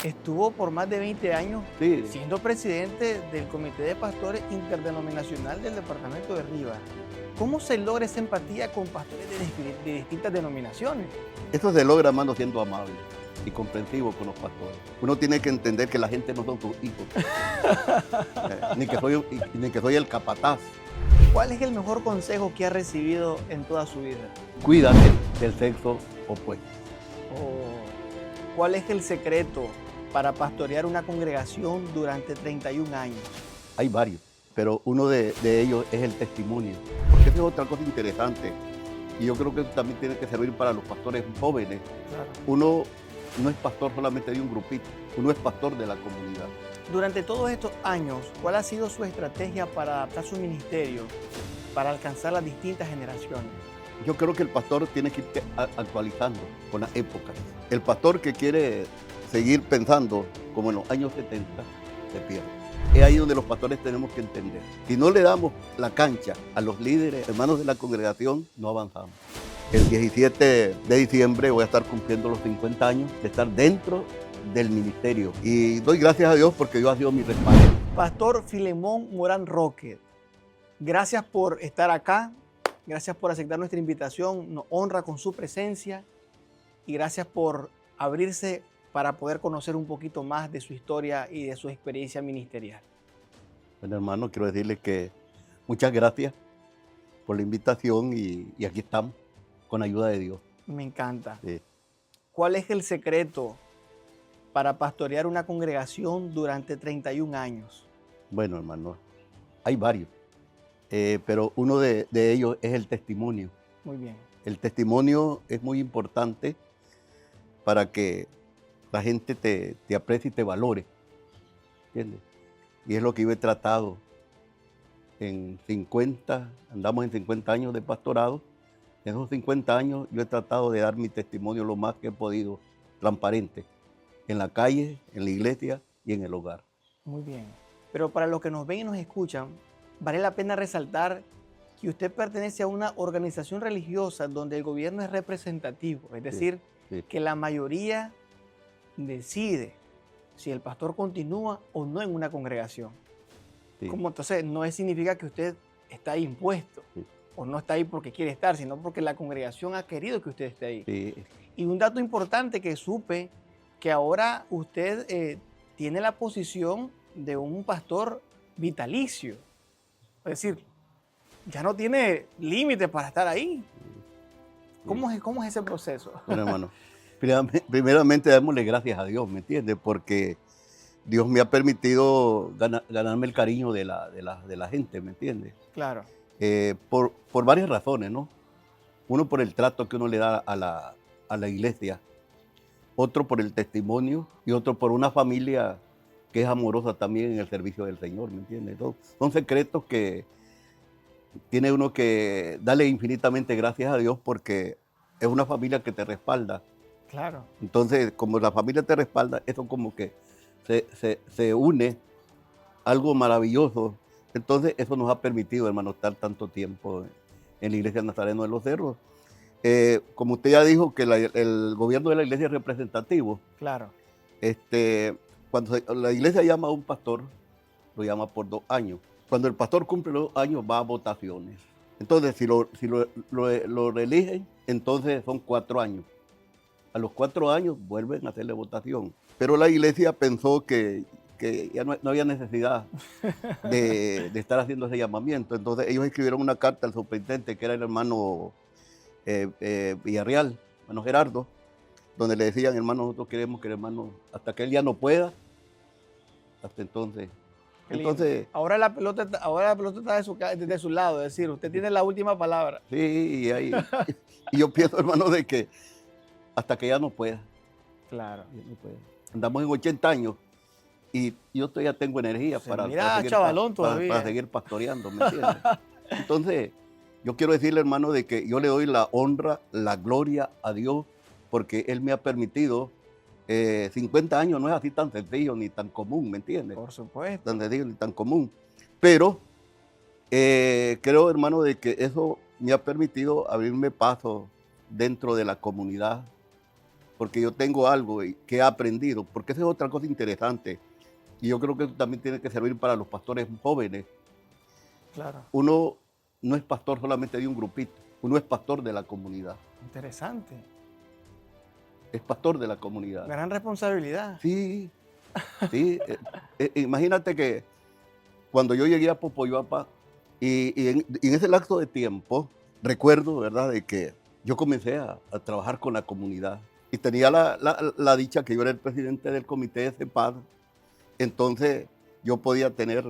estuvo por más de 20 años Sí, siendo presidente del Comité de Pastores Interdenominacional del Departamento de Rivas. ¿Cómo se logra esa empatía con pastores de distintas denominaciones? eso se logra, hermano, siendo amable y comprensivo con los pastores. Uno tiene que entender que la gente no son sus hijos, ni que soy el capataz. ¿Cuál es el mejor consejo que ha recibido en toda su vida? Cuídate del sexo opuesto. ¿O cuál es el secreto para pastorear una congregación durante 31 años? Hay varios, pero uno de ellos es el testimonio. Porque esa es otra cosa interesante. Y yo creo que eso también tiene que servir para los pastores jóvenes. Claro. Uno no es pastor solamente de un grupito, uno es pastor de la comunidad. Durante todos estos años, ¿cuál ha sido su estrategia para adaptar su ministerio, para alcanzar las distintas generaciones? Yo creo que el pastor tiene que irse actualizando con las épocas. El pastor que quiere seguir pensando como en los años 70 se pierde. Es ahí donde los pastores tenemos que entender. Si no le damos la cancha a los líderes, hermanos de la congregación, no avanzamos. El 17 de diciembre voy a estar cumpliendo los 50 años de estar dentro del ministerio. Y doy gracias a Dios porque Dios ha sido mi respaldo. Pastor Filemón Morán Roque, gracias por estar acá, gracias por aceptar nuestra invitación, nos honra con su presencia y gracias por abrirse para poder conocer un poquito más de su historia y de su experiencia ministerial. Bueno, hermano, quiero decirles que muchas gracias por la invitación y aquí estamos con ayuda de Dios. Me encanta. Sí. ¿Cuál es el secreto para pastorear una congregación durante 31 años? Bueno, hermano, hay varios, pero uno de ellos es el testimonio. Muy bien. El testimonio es muy importante para que la gente te aprecie y te valore, ¿entiendes? Y es lo que yo he tratado andamos en 50 años de pastorado. En esos 50 años yo he tratado de dar mi testimonio lo más que he podido, transparente, en la calle, en la iglesia y en el hogar. Muy bien. Pero para los que nos ven y nos escuchan, vale la pena resaltar que usted pertenece a una organización religiosa donde el gobierno es representativo, es decir, Sí. que la mayoría decide si el pastor continúa o no en una congregación. Sí. Como entonces no significa que usted está ahí impuesto Sí. o no está ahí porque quiere estar, sino porque la congregación ha querido que usted esté ahí. Sí. Y un dato importante que supe, que ahora usted tiene la posición de un pastor vitalicio. Es decir, ya no tiene límite para estar ahí. ¿Cómo es ese proceso? Bueno, hermano, primeramente démosle gracias a Dios, ¿me entiendes? Porque Dios me ha permitido ganarme el cariño de la gente, ¿me entiendes? Claro, Por varias razones, ¿no? Uno por el trato que uno le da a la iglesia, otro por el testimonio y otro por una familia que es amorosa también en el servicio del Señor, ¿me entiendes? Son secretos que tiene uno que darle infinitamente gracias a Dios porque es una familia que te respalda. claro. Entonces, como la familia te respalda, eso como que se une algo maravilloso. Entonces, eso nos ha permitido, hermano, estar tanto tiempo en la iglesia Nazareno de los Cerros. Como usted ya dijo, que el gobierno de la iglesia es representativo. Claro. Cuando la iglesia llama a un pastor, lo llama por 2 años. Cuando el pastor cumple los 2 años, va a votaciones. Entonces, si lo reeligen, entonces son 4 años. A los 4 años vuelven a hacerle votación. Pero la iglesia pensó que ya no había necesidad de estar haciendo ese llamamiento. Entonces ellos escribieron una carta al superintendente, que era el hermano Villarreal, hermano Gerardo, donde le decían, hermano, nosotros queremos que el hermano, hasta que él ya no pueda, hasta entonces. Qué lindo. Entonces, Ahora la pelota está de su lado, es decir, usted tiene la última palabra. sí, y yo pienso, hermano, de que hasta que ya no pueda. Claro. Ya no pueda. Andamos en 80 años y yo todavía tengo energía para Mira, chavalón para todavía. seguir pastoreando, ¿me entiendes? Entonces, yo quiero decirle, hermano, de que yo le doy la honra, la gloria a Dios, porque Él me ha permitido, 50 años no es así tan sencillo ni tan común, ¿me entiendes? Por supuesto. Tan sencillo ni tan común. Pero creo, hermano, de que eso me ha permitido abrirme paso dentro de la comunidad porque yo tengo algo que he aprendido, porque esa es otra cosa interesante. Y yo creo que eso también tiene que servir para los pastores jóvenes. Claro. Uno no es pastor solamente de un grupito, uno es pastor de la comunidad. Interesante. Es pastor de la comunidad. Gran responsabilidad. Sí, sí. Imagínate que cuando yo llegué a Popoyuapa, y en ese lapso de tiempo, recuerdo, ¿verdad?, de que yo comencé a trabajar con la comunidad. Y tenía la dicha que yo era el presidente del comité de CEPAD. Entonces yo podía tener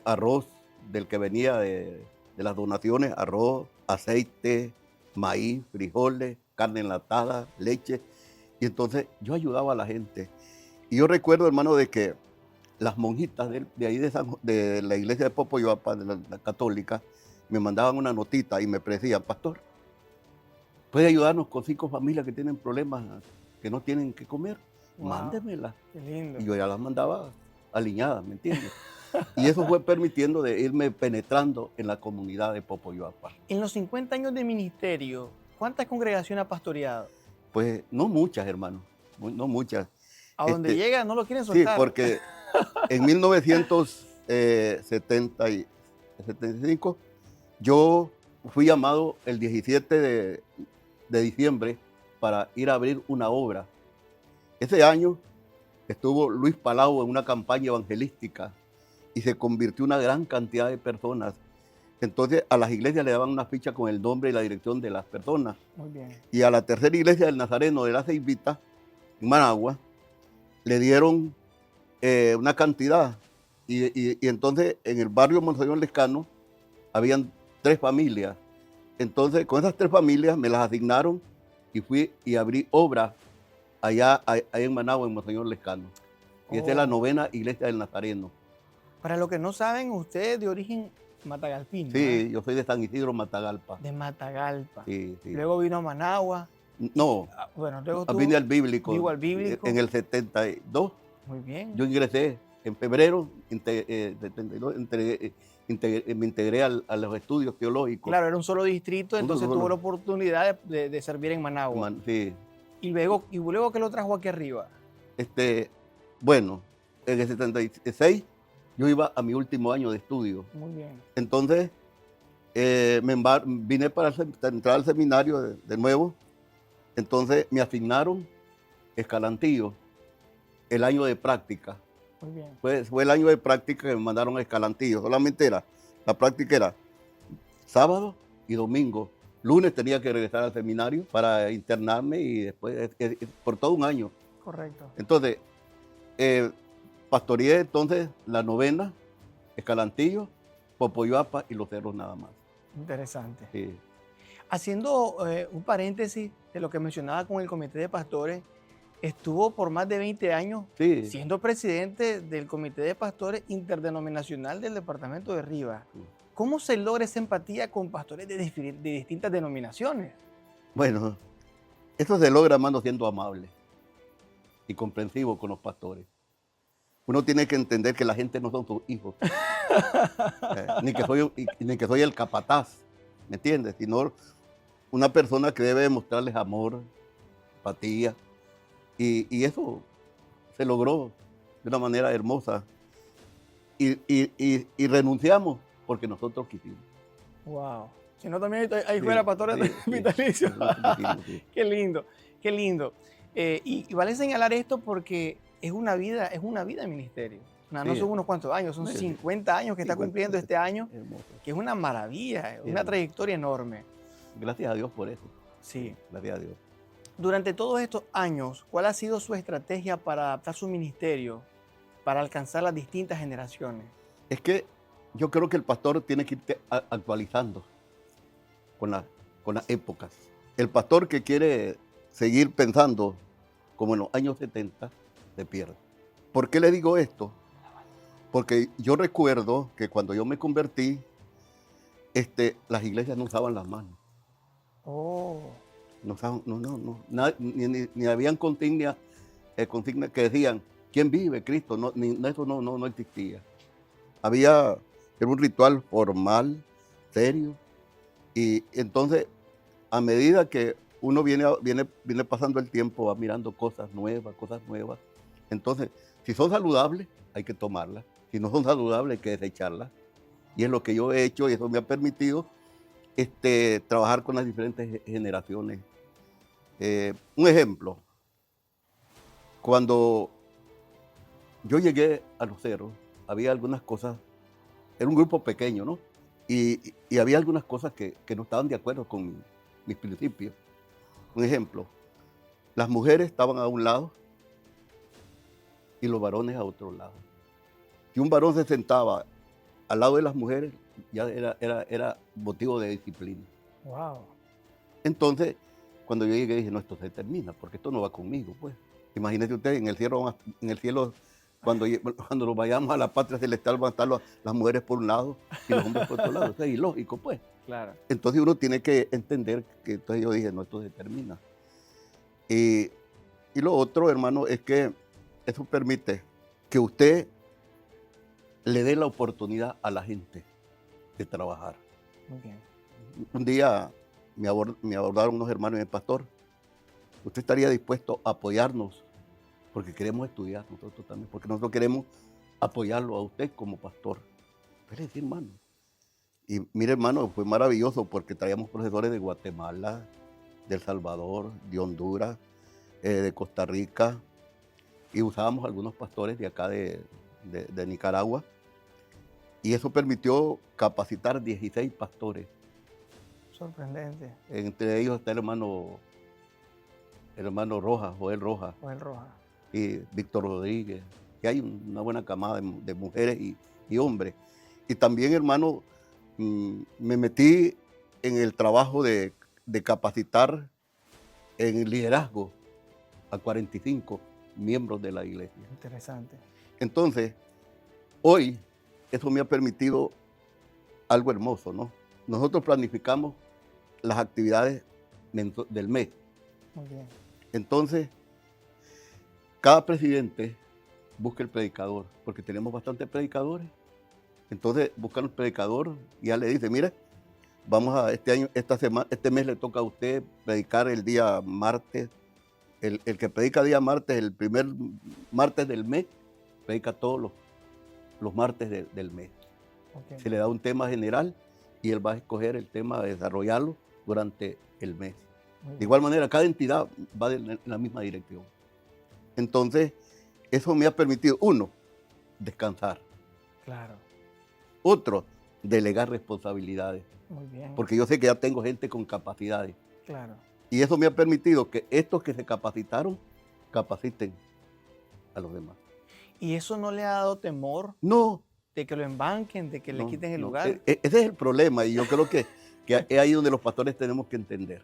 arroz del que venía de las donaciones, arroz, aceite, maíz, frijoles, carne enlatada, leche. Y entonces yo ayudaba a la gente. Y yo recuerdo, hermano, de que las monjitas de ahí de la iglesia de Popoyuapa, de la católica, me mandaban una notita y me decían: pastor, ¿puede ayudarnos con 5 familias que tienen problemas, que no tienen que comer? Wow, Mándemela. qué lindo. Y yo ya las mandaba alineadas, ¿me entiendes? Y eso fue permitiendo de irme penetrando en la comunidad de Popoyuapa. En los 50 años de ministerio, ¿cuántas congregaciones ha pastoreado? Pues no muchas, hermano, no muchas. A donde llega no lo quieren Sí, soltar. porque en 1975 yo fui llamado el 17 de diciembre para ir a abrir una obra. Ese año estuvo Luis Palau en una campaña evangelística y se convirtió una gran cantidad de personas. Entonces a las iglesias le daban una ficha con el nombre y la dirección de las personas. Muy bien. Y a la tercera iglesia del Nazareno de la Ceibita, en Managua, le dieron una cantidad. Y entonces en el barrio Monseñor Lescano habían 3 familias. Entonces con esas 3 familias me las asignaron y fui y abrí obra allá en Managua, en Monseñor Lescano. Y esta es la 9ª iglesia del Nazareno. Para los que no saben, usted es de origen matagalpino. Sí, yo soy de San Isidro, Matagalpa. De Matagalpa. Sí, sí. Luego vino a Managua. No, Bueno, luego tú vine al Bíblico. vivo al Bíblico. En el 72. Muy bien. Yo ingresé en febrero, 72, me integré a los estudios teológicos. Claro, era un solo distrito, entonces solo. tuvo la oportunidad de servir en Managua. Sí. Y luego ¿qué lo trajo aquí arriba? Bueno, en el 76 yo iba a mi último año de estudio. Muy bien. Entonces vine para entrar al seminario de nuevo. Entonces me asignaron Escalantillo, el año de práctica. Muy bien. Fue el año de práctica que me mandaron a Escalantillo. Solamente la práctica era sábado y domingo. Lunes tenía que regresar al seminario para internarme y después por todo un año. Correcto. Entonces, pastoreé entonces la 9ª, Escalantillo, Popoyuapa y Los Cerros nada más. Interesante. Sí. Haciendo un paréntesis de lo que mencionaba con el comité de pastores, estuvo por más de 20 años Sí. siendo presidente del comité de pastores interdenominacional del departamento de Rivas. Sí. ¿Cómo se logra esa empatía con pastores de distintas denominaciones? Bueno, eso se logra, hermano, siendo amable y comprensivo con los pastores. Uno tiene que entender que la gente no son sus hijos, ni que soy el capataz, ¿me entiendes? Sino una persona que debe demostrarles amor, empatía, y eso se logró de una manera hermosa. Y renunciamos porque nosotros quisimos. Wow. Si no, también ahí Sí, fuera pastores sí, vitalicios. nosotros quisimos, sí. Qué lindo, qué lindo. Y vale señalar esto porque es una vida de ministerio. No Sí. son unos cuantos años, son Sí, sí. 50 años que está 50, cumpliendo este año, Hermoso. que es una maravilla, una hermoso. trayectoria enorme. Gracias a Dios por eso. Sí. Gracias a Dios. Durante todos estos años, ¿cuál ha sido su estrategia para adaptar su ministerio, para alcanzar las distintas generaciones? Es que yo creo que el pastor tiene que irte actualizando con las épocas. El pastor que quiere seguir pensando como en los años 70, se pierde. ¿Por qué le digo esto? Porque yo recuerdo que cuando yo me convertí, las iglesias no usaban las manos. Oh, No usaban, ni habían consignas que decían, ¿quién vive? Cristo. Eso no existía. Era un ritual formal, serio. Y entonces, a medida que uno viene pasando el tiempo, va mirando cosas nuevas, cosas nuevas. Entonces, si son saludables, hay que tomarlas. Si no son saludables, hay que desecharlas. Y es lo que yo he hecho y eso me ha permitido trabajar con las diferentes generaciones. Un ejemplo, cuando yo llegué a Los Cerros, había algunas cosas, era un grupo pequeño, ¿no? Y había algunas cosas que no estaban de acuerdo con mis principios. Un ejemplo, las mujeres estaban a un lado y los varones a otro lado. Si un varón se sentaba al lado de las mujeres, ya era motivo de disciplina. Wow. Entonces, cuando yo llegué, dije, no, esto se termina, porque esto no va conmigo, pues. Imagínese usted, en el cielo cuando nos vayamos a la patria celestial, van a estar las mujeres por un lado y los hombres por otro lado. Eso es ilógico, pues. Claro. Entonces uno tiene que entender que, entonces yo dije, no, esto se termina. Y lo otro, hermano, es que eso permite que usted le dé la oportunidad a la gente de trabajar. Muy bien. Un día me abordaron unos hermanos en el pastor. ¿Usted estaría dispuesto a apoyarnos? Porque queremos estudiar nosotros también, porque nosotros queremos apoyarlo a usted como pastor. Pero sí, hermano. Y mire, hermano, fue maravilloso porque traíamos profesores de Guatemala, de El Salvador, de Honduras, de Costa Rica, y usábamos algunos pastores de acá de Nicaragua. Y eso permitió capacitar 16 pastores. Sorprendente. Entre ellos está el hermano Rojas, Joel Rojas. Joel Rojas. Y Víctor Rodríguez. Y hay una buena camada de mujeres y hombres. Y también, hermano, me metí en el trabajo de capacitar en liderazgo a 45 miembros de la iglesia. Interesante. Entonces, hoy eso me ha permitido algo hermoso, ¿no? Nosotros planificamos las actividades del mes. Muy bien. Entonces, cada presidente busca el predicador, porque tenemos bastantes predicadores. Entonces, buscan el predicador y ya le dice, mire, vamos a este mes le toca a usted predicar el día martes. El que predica día martes, el primer martes del mes, predica todos los martes del mes. Okay. Se le da un tema general y él va a escoger el tema de desarrollarlo durante el mes. De igual manera, cada entidad va en la misma dirección. Entonces, eso me ha permitido, uno, descansar. Claro. Otro, delegar responsabilidades. Muy bien. Porque yo sé que ya tengo gente con capacidades. Claro. Y eso me ha permitido que estos que se capacitaron, capaciten a los demás. ¿Y eso no le ha dado temor? No. De que lo embanquen, de que le quiten el lugar. Ese es el problema y yo creo que es ahí donde los pastores tenemos que entender.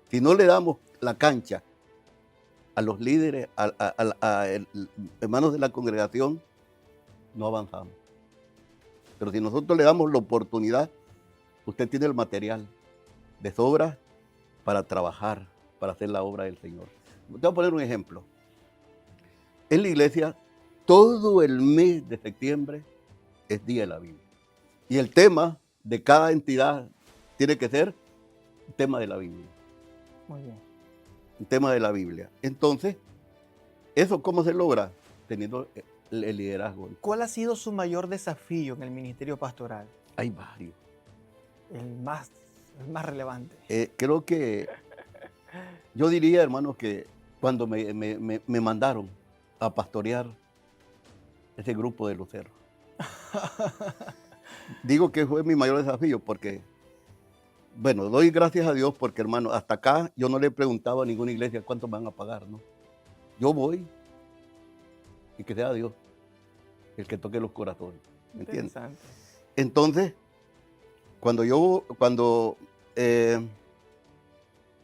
Si no le damos la cancha a los líderes, a hermanos de la congregación, no avanzamos. Pero si nosotros le damos la oportunidad, usted tiene el material de sobra para trabajar, para hacer la obra del Señor. Te voy a poner un ejemplo. En la iglesia, todo el mes de septiembre es Día de la Biblia. Y el tema de cada entidad tiene que ser el tema de la Biblia. Muy bien. El tema de la Biblia. Entonces, ¿eso cómo se logra? Teniendo el liderazgo. ¿Cuál ha sido su mayor desafío en el ministerio pastoral? Hay varios. El más relevante. Creo que yo diría, hermanos, que cuando me mandaron a pastorear ese grupo de Los Cerros. Digo que fue mi mayor desafío porque, bueno, doy gracias a Dios porque, hermano, hasta acá yo no le preguntaba a ninguna iglesia cuánto me van a pagar, ¿no? Yo voy y que sea Dios el que toque los corazones, ¿me entiendes? Entonces,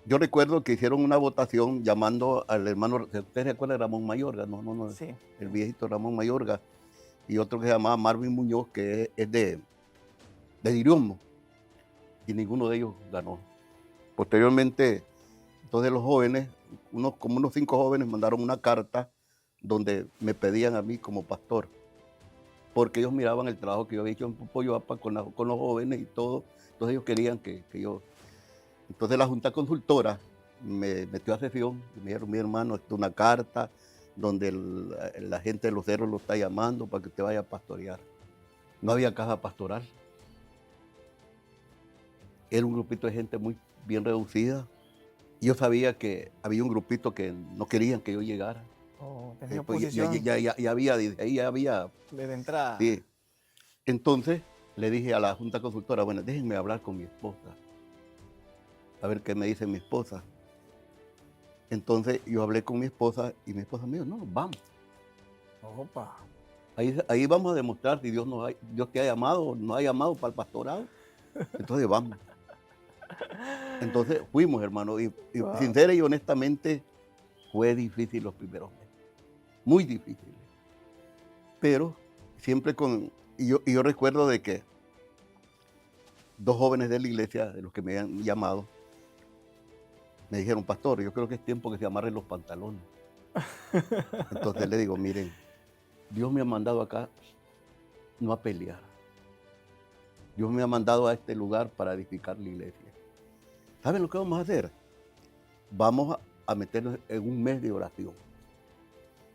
yo recuerdo que hicieron una votación llamando al hermano, ¿usted se acuerda de Ramón Mayorga? No, sí. El viejito Ramón Mayorga y otro que se llamaba Marvin Muñoz, que es de Diriosmo, y ninguno de ellos ganó. Posteriormente, entonces los jóvenes, como unos 5 jóvenes mandaron una carta donde me pedían a mí como pastor, porque ellos miraban el trabajo que yo había hecho en Popoyoapa con los jóvenes y todo, entonces ellos querían que yo... Entonces la Junta Consultora me metió a sesión y me dijeron, mi hermano, esto es una carta donde la gente de los cerros lo está llamando para que usted vaya a pastorear. No había caja pastoral. Era un grupito de gente muy bien reducida. Yo sabía que había un grupito que no querían que yo llegara. Oh, tenía Pues oposición ya había, desde ahí ya había. desde entrada. Sí. Entonces le dije a la Junta Consultora, bueno, déjenme hablar con mi esposa, a ver qué me dice mi esposa. Entonces yo hablé con mi esposa y mi esposa me dijo, no, vamos. Opa. Ahí vamos a demostrar si Dios te ha llamado o no ha llamado para el pastorado. Entonces vamos. Entonces fuimos, hermano, y Wow. sincera y honestamente fue difícil los primeros meses. Muy difícil. Pero siempre y yo recuerdo de que dos jóvenes de la iglesia, de los que me han llamado, me dijeron, pastor, yo creo que es tiempo que se amarren los pantalones. Entonces le digo, miren, Dios me ha mandado acá no a pelear. Dios me ha mandado a este lugar para edificar la iglesia. ¿Saben lo que vamos a hacer? Vamos a meternos en un mes de oración.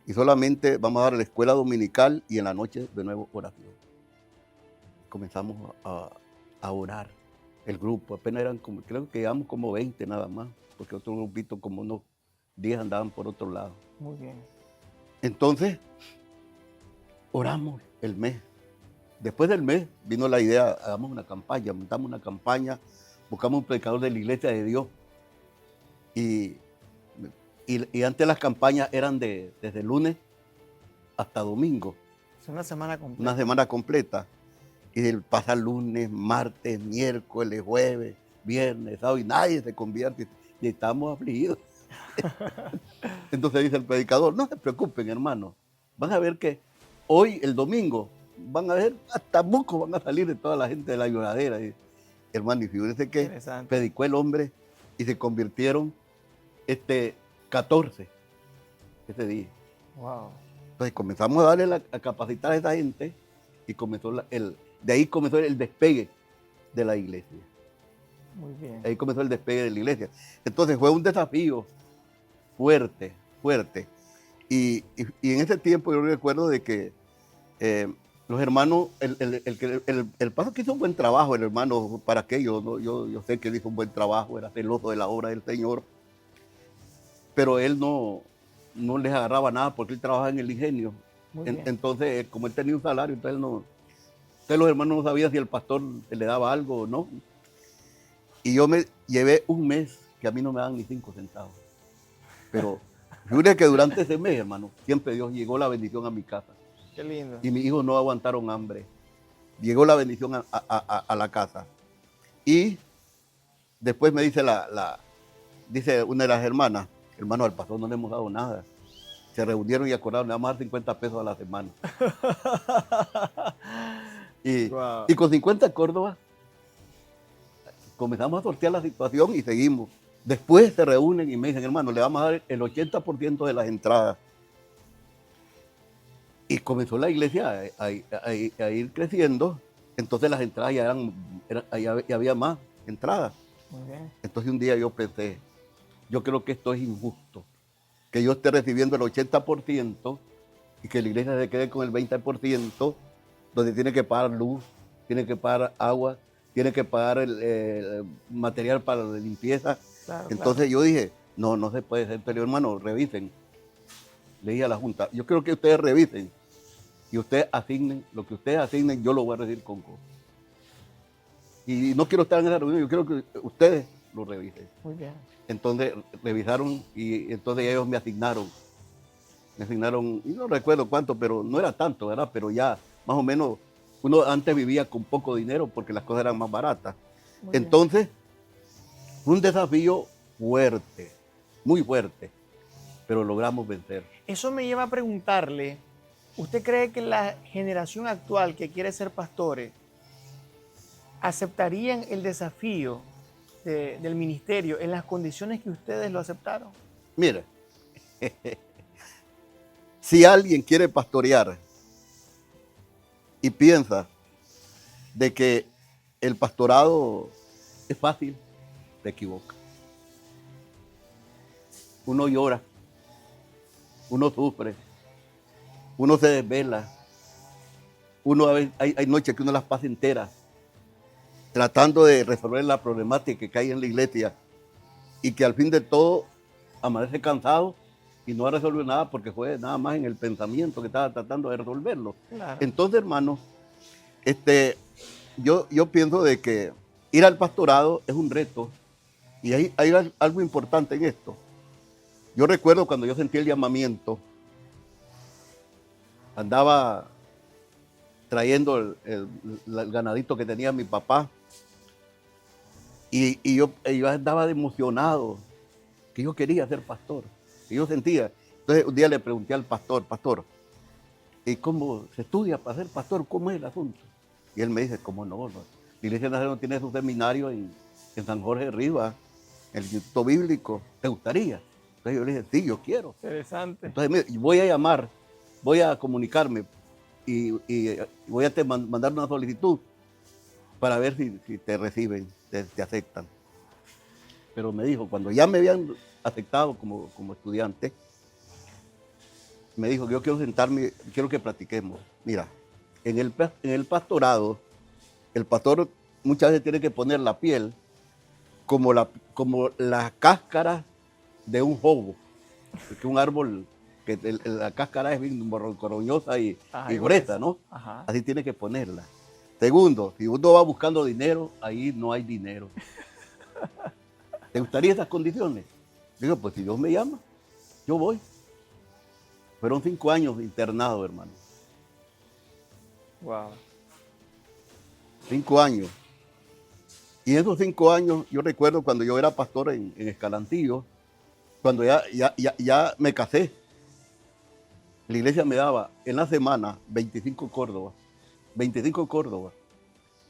Y solamente vamos a dar la escuela dominical y en la noche de nuevo oración. Comenzamos a orar. El grupo, apenas eran creo que llegamos como 20 nada más, porque otro grupito como unos 10 andaban por otro lado. Muy bien. Entonces, oramos el mes. Después del mes vino la idea, hagamos una campaña, montamos una campaña, buscamos un predicador de la iglesia de Dios. Y antes las campañas eran desde lunes hasta domingo. Es una semana completa. Una semana completa. Y del pasar lunes, martes, miércoles, jueves, viernes, sábado, y nadie se convierte. Y estamos afligidos. Entonces dice el predicador, no se preocupen, hermano. Van a ver que hoy, el domingo, van a ver, hasta mucos van a salir de toda la gente de la lloradera. Y, hermano, y fíjense que predicó el hombre y se convirtieron 14 ese día. Wow. Entonces comenzamos a darle a capacitar a esa gente y de ahí comenzó el despegue de la iglesia. Muy bien. Ahí comenzó el despegue de la iglesia. Entonces fue un desafío fuerte, fuerte. Y en ese tiempo yo recuerdo de que los hermanos, el pastor que hizo un buen trabajo, el hermano, para qué, yo sé que él hizo un buen trabajo, era celoso de la obra del Señor, pero él no les agarraba nada porque él trabajaba en el ingenio. Entonces, como él tenía un salario, entonces los hermanos no sabían si el pastor le daba algo o no. Y yo me llevé un mes que a mí no me dan ni 5 centavos. Pero fíjate que durante ese mes, hermano, siempre Dios llegó la bendición a mi casa. Qué lindo. Y mis hijos no aguantaron hambre. Llegó la bendición a la casa. Y después me dice dice una de las hermanas, hermano, al pastor no le hemos dado nada. Se reunieron y acordaron, le vamos a dar 50 pesos a la semana. Wow. Y con 50 Córdoba comenzamos a sortear la situación y seguimos. Después se reúnen y me dicen, hermano, le vamos a dar el 80% de las entradas. Y comenzó la iglesia a ir creciendo. Entonces las entradas ya había más entradas. Muy bien. Entonces un día yo pensé, yo creo que esto es injusto. Que yo esté recibiendo el 80% y que la iglesia se quede con el 20%, donde tiene que pagar luz, tiene que pagar agua, tiene que pagar el material para la limpieza. Claro, Entonces yo dije, no se puede ser, pero hermano, revisen. Le dije a la Junta, yo creo que ustedes revisen y ustedes asignen, lo que ustedes asignen, yo lo voy a recibir con gozo. Y no quiero estar en esa reunión, yo quiero que ustedes lo revisen. Muy bien. Entonces revisaron y entonces ellos me asignaron, y no recuerdo cuánto, pero no era tanto, ¿verdad? Pero ya más o menos, uno antes vivía con poco dinero porque las cosas eran más baratas. Entonces, fue un desafío fuerte, muy fuerte, pero logramos vencer. Eso me lleva a preguntarle, ¿usted cree que la generación actual que quiere ser pastores aceptarían el desafío del ministerio en las condiciones que ustedes lo aceptaron? Mira, si alguien quiere pastorear y piensa de que el pastorado es fácil, te equivocas. Uno llora, uno sufre, uno se desvela, uno hay noches que uno las pasa enteras tratando de resolver la problemática que hay en la iglesia y que al fin de todo amanece cansado y no ha resuelto nada porque fue nada más en el pensamiento que estaba tratando de resolverlo. Claro. Entonces, hermano, yo pienso de que ir al pastorado es un reto y hay algo importante en esto. Yo recuerdo cuando yo sentí el llamamiento, andaba trayendo el ganadito que tenía mi papá y yo andaba emocionado, que yo quería ser pastor, que yo sentía. Entonces un día le pregunté al pastor, ¿y cómo se estudia para ser pastor? ¿Cómo es el asunto? Y él me dice, ¿cómo no? La Iglesia Nazareno tiene su seminario en San Jorge de Rivas, el Instituto Bíblico. ¿Te gustaría? Entonces yo le dije, sí, yo quiero. Interesante. Entonces mire, voy a llamar, voy a comunicarme y voy a mandar una solicitud para ver si te reciben, te aceptan. Pero me dijo, cuando ya me habían aceptado como estudiante, me dijo, yo quiero sentarme, quiero que platiquemos. Mira, en el pastorado, el pastor muchas veces tiene que poner la piel como la cáscara de un jobo, porque un árbol, que la cáscara es bien coroñosa y gruesa, ¿no? Ajá. Así tiene que ponerla. Segundo, si uno va buscando dinero, ahí no hay dinero. ¿Te gustaría esas condiciones? Digo, pues si Dios me llama, yo voy. Fueron 5 años internado, hermano. Wow. 5 años. Y en esos 5 años, yo recuerdo cuando yo era pastor en Escalantillo, cuando ya me casé, la iglesia me daba en la semana 25 Córdobas. 25 Córdobas.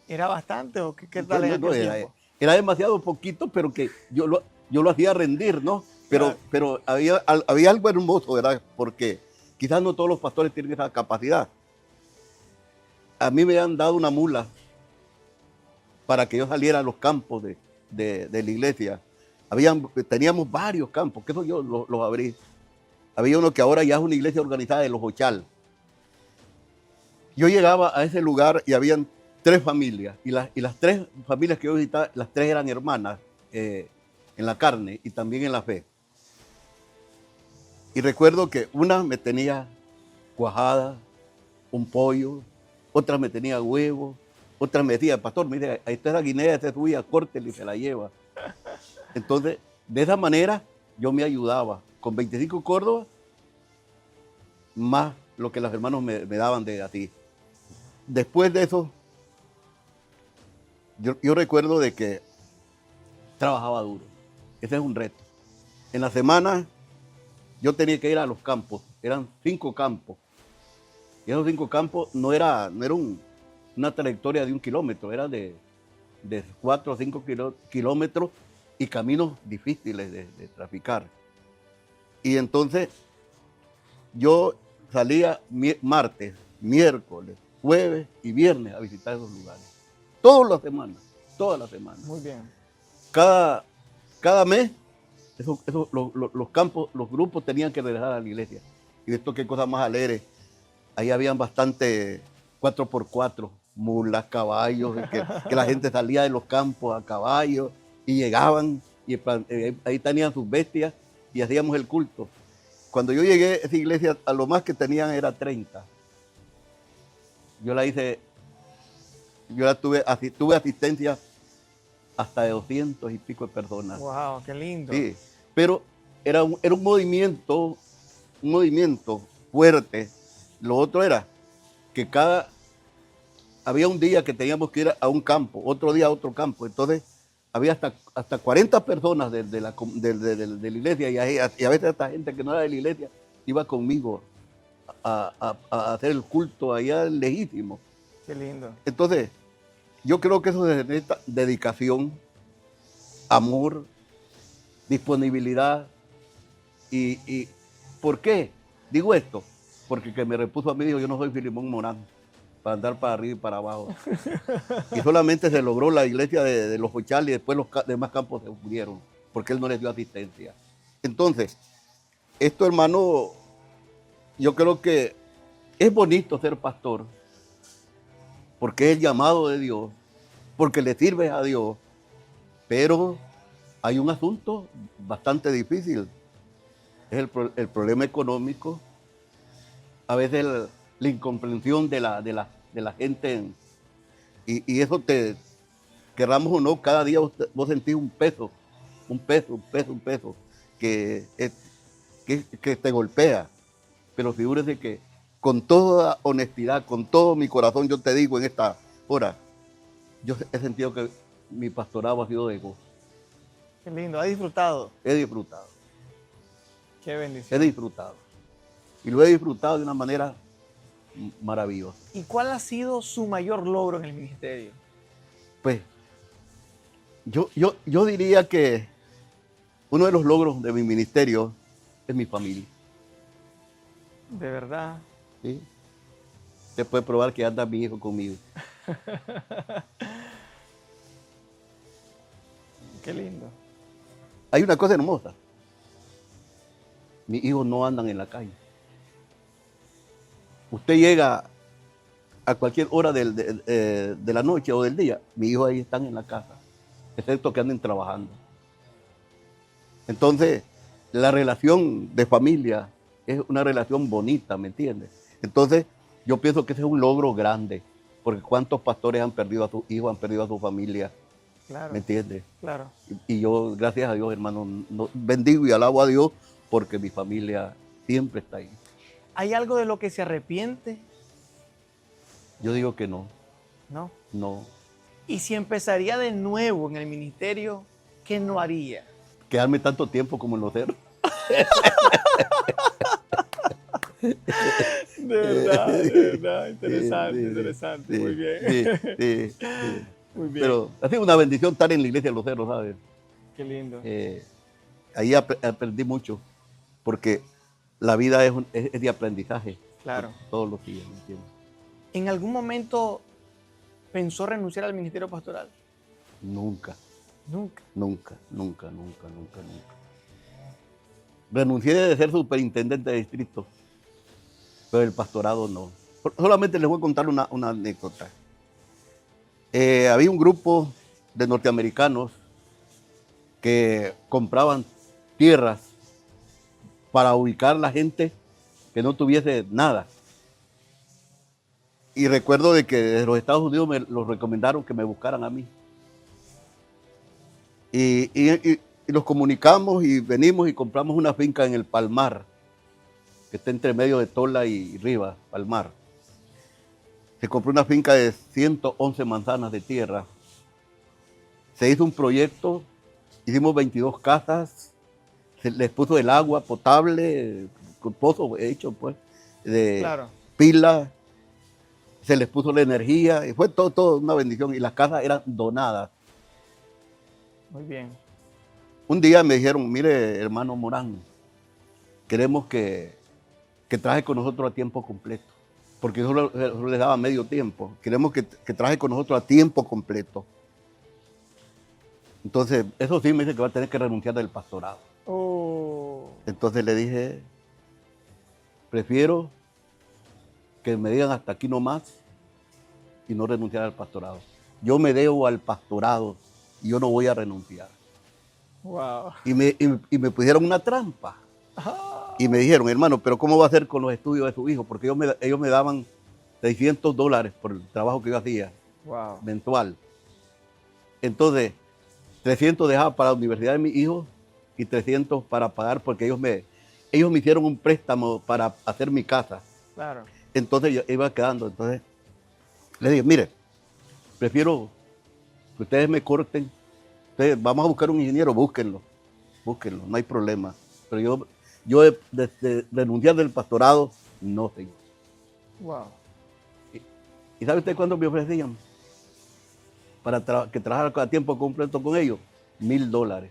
¿Era bastante o qué tal en aquel tiempo? Era demasiado poquito, pero que yo lo hacía rendir, ¿no? Pero, Claro. pero había algo hermoso, ¿verdad? Porque quizás no todos los pastores tienen esa capacidad. A mí me han dado una mula para que yo saliera a los campos de la iglesia. Teníamos varios campos, que eso yo los abrí. Había uno que ahora ya es una iglesia organizada de los Ochal. Yo llegaba a ese lugar y habían 3 familias, y las 3 familias que yo visitaba, las 3 eran hermanas en la carne y también en la fe. Y recuerdo que una me tenía cuajada, un pollo, otra me tenía huevo, otra me decía, pastor, mire, ahí está esa guinea, esta es suya, córtela y se la lleva. Entonces, de esa manera yo me ayudaba, con 25 Córdobas, más lo que los hermanos me daban de así. Después de eso, yo recuerdo de que trabajaba duro. Ese es un reto. En la semana yo tenía que ir a los campos, eran 5 campos. Y esos 5 campos no era una trayectoria de 1 kilómetro, era de 4 o 5 kilómetros y caminos difíciles de traficar. Y entonces yo salía martes, miércoles, jueves y viernes a visitar esos lugares. Todas las semanas. Muy bien. Cada mes, los campos, los grupos tenían que regresar a la iglesia. Y esto qué cosa más alegre. Ahí habían bastante 4x4, mulas, caballos, que la gente salía de los campos a caballo y llegaban y ahí tenían sus bestias y hacíamos el culto. Cuando yo llegué a esa iglesia, a lo más que tenían era 30. Tuve asistencia hasta de 200 y pico de personas. Wow, qué lindo. Sí, pero era un movimiento fuerte. Lo otro era que había un día que teníamos que ir a un campo, otro día a otro campo. Entonces había hasta 40 personas de la iglesia y a veces hasta gente que no era de la iglesia iba conmigo a hacer el culto allá legítimo. Qué lindo. Entonces, yo creo que eso se necesita dedicación, amor, disponibilidad. ¿Por qué digo esto? Porque que me repuso a mí dijo, yo no soy Filimón Morán. para andar para arriba y para abajo. Y solamente se logró la iglesia de los Ochal y después los demás campos se murieron, porque él no les dio asistencia. Entonces, esto, hermano, yo creo que es bonito ser pastor, porque es el llamado de Dios, porque le sirves a Dios, pero hay un asunto bastante difícil. Es el problema económico, a veces la incomprensión de la gente. Y eso querramos o no, cada día vos sentís un peso que te golpea. Pero figúrese que con toda honestidad, con todo mi corazón, yo te digo en esta hora, yo he sentido que mi pastorado ha sido de gozo. Qué lindo, ¿ha disfrutado? He disfrutado. Qué bendición. He disfrutado. Y lo he disfrutado de una manera maravillosa. ¿Y cuál ha sido su mayor logro en el ministerio? Pues, yo diría que uno de los logros de mi ministerio es mi familia. De verdad. ¿Sí? Usted puede probar que anda mi hijo conmigo. Qué lindo. Hay una cosa hermosa. Mis hijos no andan en la calle. Usted llega a cualquier hora de la noche o del día, mis hijos ahí están en la casa, excepto que anden trabajando. Entonces, la relación de familia es una relación bonita, ¿me entiendes? Entonces, yo pienso que ese es un logro grande, porque cuántos pastores han perdido a sus hijos, han perdido a su familia, Claro. ¿me entiendes? Claro. Y yo, gracias a Dios, hermano, bendigo y alabo a Dios porque mi familia siempre está ahí. ¿Hay algo de lo que se arrepiente? Yo digo que no, No. no. Y si empezaría de nuevo en el ministerio, ¿qué no haría? Quedarme tanto tiempo como en los cerros. De verdad, interesante, Sí, interesante, sí, muy bien. sí. Muy bien. Pero ha sido una bendición estar en la iglesia de los cerros, ¿sabes? Qué lindo. Ahí aprendí mucho, porque la vida es de aprendizaje. Claro. Todos los días, ¿me entiendes? ¿En algún momento pensó renunciar al ministerio pastoral? Nunca, Nunca. nunca. Renuncié de ser superintendente de distrito, pero el pastorado no. Solamente les voy a contar una anécdota. Había un grupo de norteamericanos que compraban tierras para ubicar a la gente que no tuviese nada. Y recuerdo de que desde los Estados Unidos me los recomendaron que me buscaran a mí. Y nos comunicamos y venimos y compramos una finca en el Palmar, que está entre medio de Tola y Rivas, Palmar. Se compró una finca de 111 manzanas de tierra. Se hizo un proyecto, hicimos 22 casas, se les puso el agua potable, con pozo hecho pues, de Claro. pila, se les puso la energía, y fue todo una bendición. Y las casas eran donadas. Muy bien. Un día me dijeron, mire, hermano Morán, queremos que trabaje con nosotros a tiempo completo, porque yo solo les daba medio tiempo. Queremos que trabaje con nosotros a tiempo completo. Entonces, eso sí me dice que va a tener que renunciar del pastorado. Oh. Entonces le dije, prefiero que me digan hasta aquí nomás y no renunciar al pastorado. Yo me debo al pastorado y yo no voy a renunciar. Wow. Y me pusieron una trampa. Y me dijeron, hermano, pero ¿cómo va a ser con los estudios de su hijo? Porque ellos me daban $600 por el trabajo que yo hacía, Wow. mensual. Entonces, 300 dejaba para la universidad de mi hijo y 300 para pagar, porque ellos me hicieron un préstamo para hacer mi casa. Claro. Entonces yo iba quedando. Entonces le dije, mire, prefiero que ustedes me corten. Vamos a buscar un ingeniero, búsquenlo, no hay problema. Pero yo de renunciar del pastorado, no, señor. Wow. ¿Y sabe usted cuánto me ofrecían? Para que trabajara a tiempo completo con ellos, $1,000.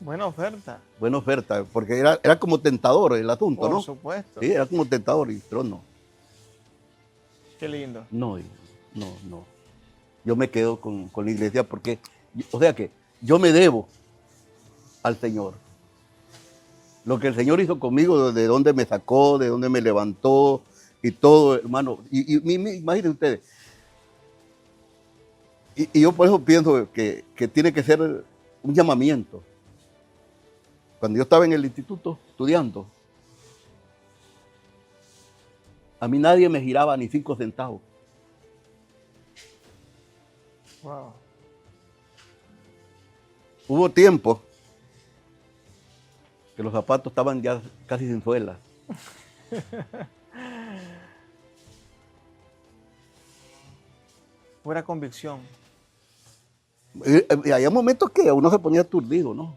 Buena oferta. Buena oferta, porque era como tentador el asunto, ¿no? Por supuesto. Sí, era como tentador, pero no. Qué lindo. No, no, no. Yo me quedo con la iglesia porque, o sea que yo me debo al Señor. Lo que el Señor hizo conmigo, de dónde me sacó, de dónde me levantó y todo, hermano. Imagínense ustedes. Y yo por eso pienso que tiene que ser un llamamiento. Cuando yo estaba en el instituto estudiando, a mí nadie me giraba ni 5 centavos. Wow. Hubo tiempo que los zapatos estaban ya casi sin suela. Pura convicción. Y había momentos que uno se ponía aturdido, ¿no?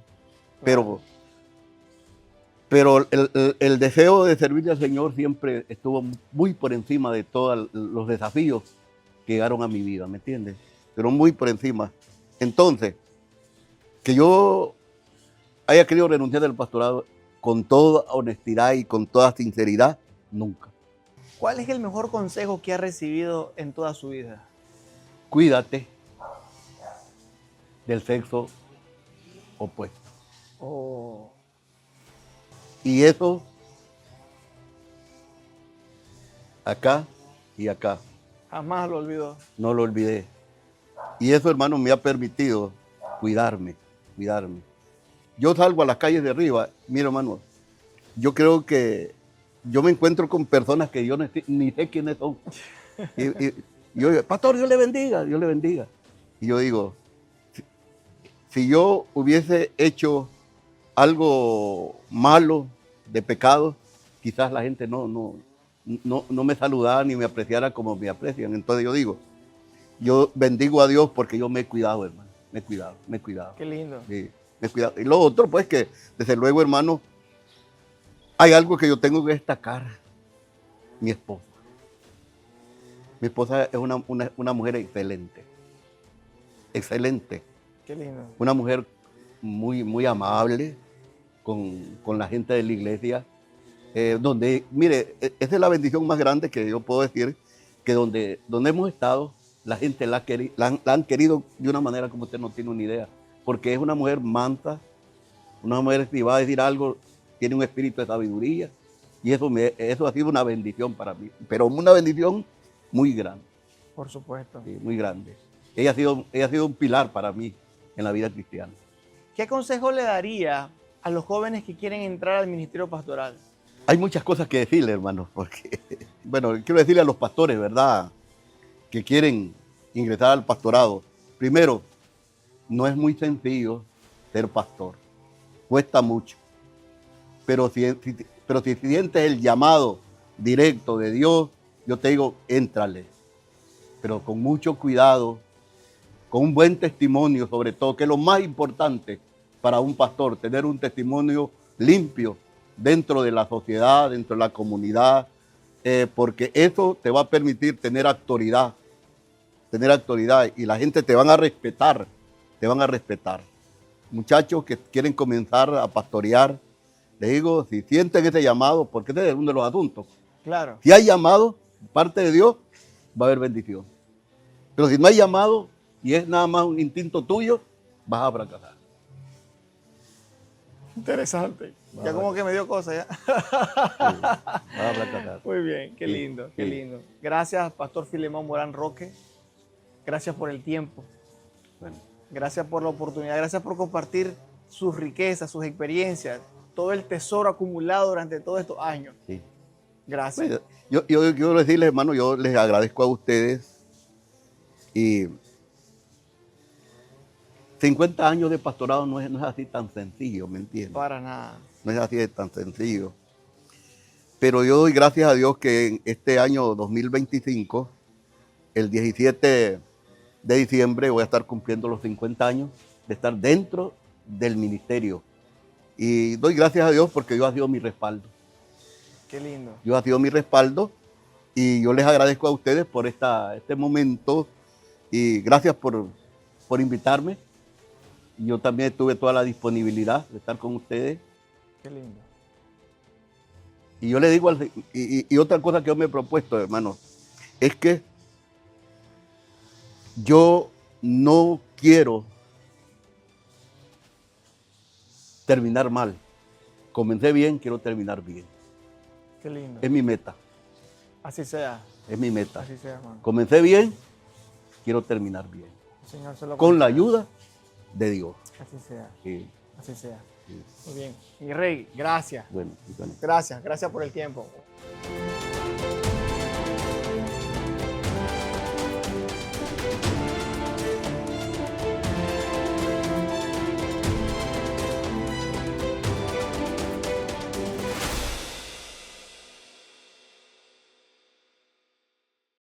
Pero el deseo de servirle al Señor siempre estuvo muy por encima de todos los desafíos que llegaron a mi vida, ¿me entiendes? Pero muy por encima. Entonces, que yo haya querido renunciar del pastorado con toda honestidad y con toda sinceridad, nunca. ¿Cuál es el mejor consejo que ha recibido en toda su vida? Cuídate del sexo opuesto. Oh, Y eso, acá y acá, jamás lo olvidó. no lo olvidé. Y eso, hermano, me ha permitido cuidarme. Yo salgo a las calles de arriba, mira, hermano, yo creo que yo me encuentro con personas que yo ni sé quiénes son. Y yo digo, pastor, Dios le bendiga, Dios le bendiga. Y yo digo, si yo hubiese hecho algo malo, de pecado, quizás la gente no me saludara ni me apreciara como me aprecian. Entonces yo digo, yo bendigo a Dios porque yo me he cuidado, hermano. Me he cuidado. Qué lindo. Sí, me he cuidado. Y lo otro, pues, que desde luego, hermano, hay algo que yo tengo que destacar. Mi esposa. Mi esposa es una mujer excelente. Excelente. Qué lindo. Una mujer muy, muy amable con la gente de la iglesia. Donde, mire, esa es la bendición más grande que yo puedo decir, que donde hemos estado, la gente la han querido de una manera como usted no tiene una idea. Porque es una mujer mansa, una mujer que va a decir algo, tiene un espíritu de sabiduría. Y eso ha sido una bendición para mí. Pero una bendición muy grande. Por supuesto. Sí, muy grande. Ella ha sido un pilar para mí en la vida cristiana. ¿Qué consejo le daría a los jóvenes que quieren entrar al ministerio pastoral? Hay muchas cosas que decirle, hermano, porque, bueno, quiero decirle a los pastores, ¿verdad?, que quieren ingresar al pastorado. Primero, no es muy sencillo ser pastor. Cuesta mucho. Pero si sientes el llamado directo de Dios, yo te digo, éntrale. Pero con mucho cuidado, con un buen testimonio sobre todo, que es lo más importante para un pastor, tener un testimonio limpio dentro de la sociedad, dentro de la comunidad, porque eso te va a permitir tener autoridad y la gente te van a respetar, Muchachos que quieren comenzar a pastorear, les digo, si sienten ese llamado, porque ese es uno de los asuntos. Claro. Si hay llamado, parte de Dios, va a haber bendición. Pero si no hay llamado y es nada más un instinto tuyo, vas a fracasar. Interesante. Ya como que me dio cosa ya. Sí, vas a fracasar. Muy bien, qué Sí, lindo, qué sí. lindo. Gracias, Pastor Filemón Morán Roque. Gracias por el tiempo. Bueno, Gracias por la oportunidad. Gracias por compartir sus riquezas, sus experiencias, todo el tesoro acumulado durante todos estos años. sí. Gracias. Bueno, yo quiero decirles, hermano, yo les agradezco a ustedes y 50 años de pastorado no es así tan sencillo, ¿me entiendes? Para nada. No es así de tan sencillo. Pero yo doy gracias a Dios que en este año 2025, el 17 de diciembre, voy a estar cumpliendo los 50 años de estar dentro del ministerio. Y doy gracias a Dios porque Dios ha sido mi respaldo. Qué lindo. Dios ha sido mi respaldo y yo les agradezco a ustedes por este momento y gracias por invitarme. Yo también tuve toda la disponibilidad de estar con ustedes. Qué lindo. Y yo le digo, y otra cosa que yo me he propuesto, hermano, es que yo no quiero terminar mal. Comencé bien, quiero terminar bien. Qué lindo. Es mi meta, Así sea. es mi meta. Así sea, Juan. Comencé bien, quiero terminar bien. El Señor se lo Con la conceda. ayuda de Dios. Así sea. Sí, Así sea. sí. Muy bien. Mi rey, gracias. Bueno, y bueno. Gracias por el tiempo.